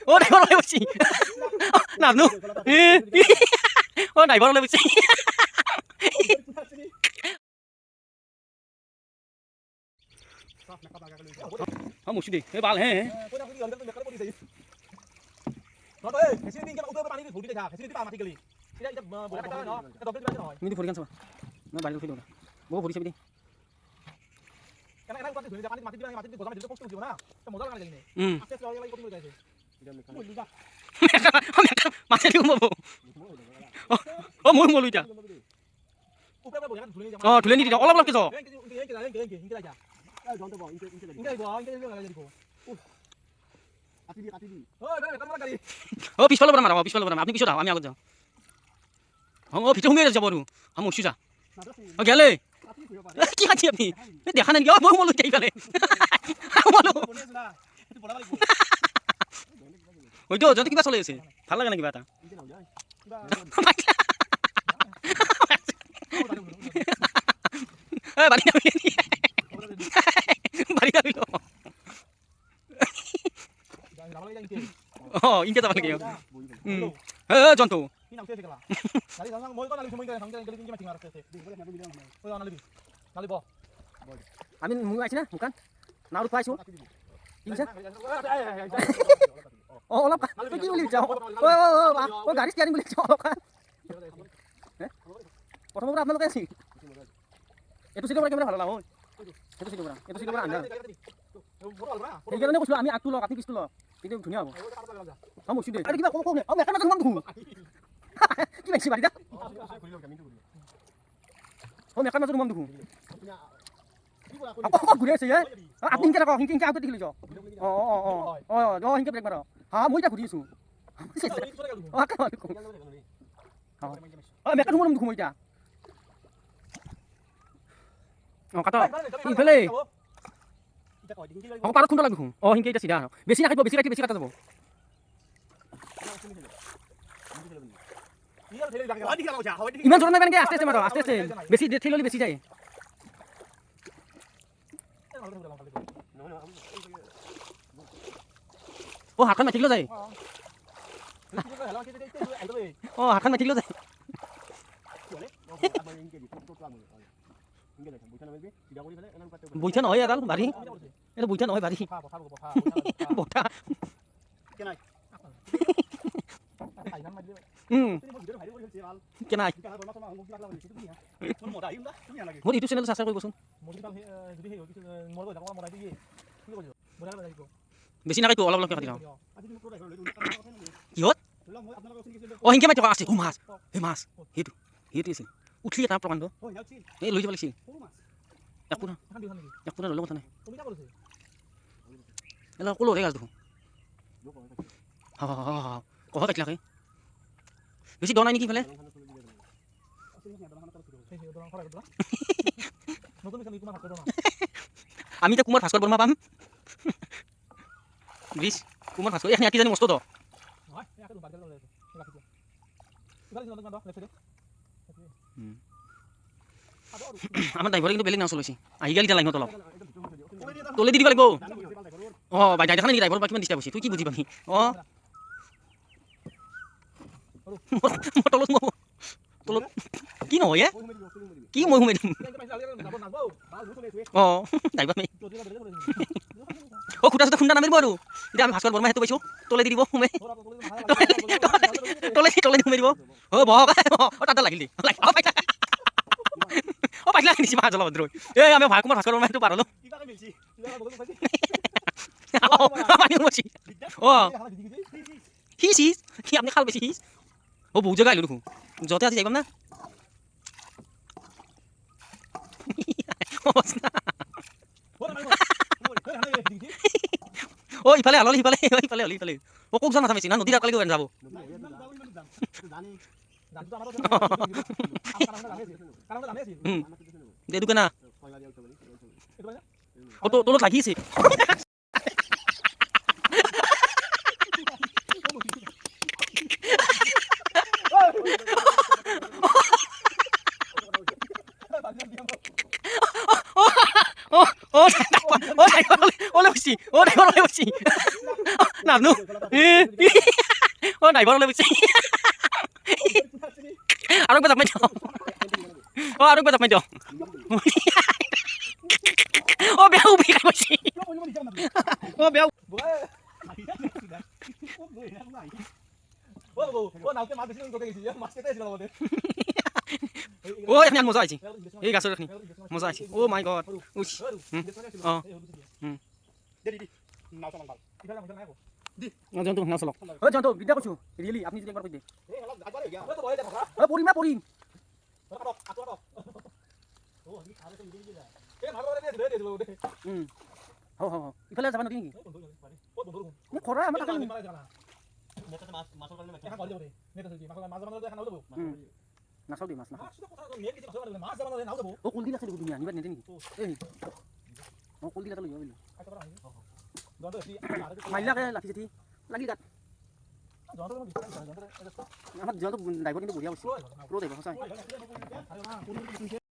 ও driver ওলাই বসছি নামনু ও driver ওলাই বসছি हाँ मुश्किल है बाल हैं मिनी फोड़ी kan sama ना बारी फोड़ी वो फोड़ी से भी karena kan dia mati dia mati gua sama dia kok gimana modal kan lagi nih akses lagi kok mulai guys masih di umur oh mau mau lupa oh dulu ini tidak olah gitu oh pispal berapa marah pispal berapa আপনি পিছু দাও আমি আগত যাও ও পিছু হুমে যাব রু আমি উঠছি যা ও গেলে কি খাচ্ছি আপনি দেখা নাই কি ও মলু যাই ফেলে মলু ওই তো যদি কিবা চলে আছে ভাল লাগে না কিবা এটা এ বাড়ি যাবি বাড়ি যাবি 어 인게 잡을 게요 전투 아민 뭐 하시나 bukan 나로 파이소 인사 올라가 왜 끼고 리죠 어 가리스 가는 거 리죠 올라가 প্রথমবার আপনার কাছে এটো সিটো ক্যামেরা ভালো লাগো এটো সিটো আনা এই কারণে কইছো আমি আটু লক আপনি পিছু লক এটা ধুনিয়া হবে হাম মুছি দে আরে কিবা কম নে আমি একানা জমান ধু কি বেশি বাড়ি দা ও একানা জমান ধু আপনি ঘুরে আছে আপনি কেন কো হিংকে আউট দেখিলি যো ও হিংকে ব্রেক মারো হ্যাঁ মই তা ঘুরিছো ও আকা মারো ও মেকা ধুমন ধু মইটা ও কাটা ইফালে ও পারত খুন্দ লাগু ও হিংকে এটা সিধা বেশি রাখিব বেশি কাটা যাব ইমান জোর না কেন আস্তে আস্তে মারো আস্তে আস্তে বেশি ঠেললি বেশি যায় ও হাতখন মাটিলো যায় ও হাতখন মাটিলো যায় বইছা নহয় এডাল বাৰী এটা বইছা নহয় বাৰী বঠা কেনাই মোৰ ইউটিউব চেনেল সাবস্ক্ৰাইব কৰিবচোন বেছি নাকাইতো অলপ অলপকৈ কাটি লওঁ কিহত অ হিংকে মাতি আছে ও মাছ সেই মাছ সেইটো আছিল উঠলি এটা প্ৰকাণ্ড এই লৈ যাব লাগিছিল এক পুৰা ল'লে কথা নাই এলা ক'লো ৰে গাছ দেখোন কহ কাটিলাকে বেছি দ নাই নেকি ইফালে আমি এতিয়া কুমাৰ ভাস্কৰ বৰ্মা পাম ব্ৰিজ কুমাৰ ভাস্কৰ এখানে আঁকি জানি মস্ত দ আমার ড্রাইভারে কিন্তু বেলেগ নাও চলাইছে আহি গেল লাইনত অলপ তলে দি দিব লাগিব অ বাই দেখা নাই ড্রাইভার বা কিমান ডিস্টার্ব হৈছে তুই কি বুজি পাবি অ তলত কি নহয় কি মই ঘুমাই দিম অ ড্রাইভার মে ও খুটা সুটা খুন্দা নামিব আৰু এতিয়া আমি ভাস্কৰ বৰ্মা হেতু পাইছো তলে দি দিব ঘুমাই তলে ঘুমাই দিব ও বহক ও তাতে লাগিল ও পাইলা নিছি মাছ অলপ দ্রই এই আমি ভাই কুমার ভাস্কৰ বৰ্মা হেতু পাৰলো পানি মছি ও হিস কি আপনি খাল বেশি হিস ও বহু জায়গা আইলো দেখুন যতে আছে যাইবাম না ও ইফালে আলো ইফালে ও কোক জানা থামেছি না নদীর আকালে গেন যাব দে দুকে না ও তো তোলত লাগিছে নানো অ ড্ৰাইভাৰলৈ বুজিছে আৰু একবাৰ জাপ মাৰি দিওঁ অ আৰু একবাৰ জাপ মাৰি দিওঁ অ বেয়া উবি খাই গৈছে অ বেয়া ও এখানে মজা আছে এই গাছের এখানে মজা আছে ও মাই গড উস অ জন্তু না চলক ও জন্তু বিদ্যা কৈছো রিয়েলি আপনি যদি একবার কই দে পড়িম না পড়িম হও হও হও ইফালে যাবা নাকি নেকি খরা আমার টাকা নাচাও দে মাছ না ও কুলদিল আছে তুমি আনিবা নেতে নেকি এই ও কুলদিল এটা লৈ আহিলো মাইলা কে লাঠি যেতি লাগি গাত আমার যত ড্রাইভার কিন্তু বঢ়িয়া বস্তু পুরো ড্রাইভার সঁচাই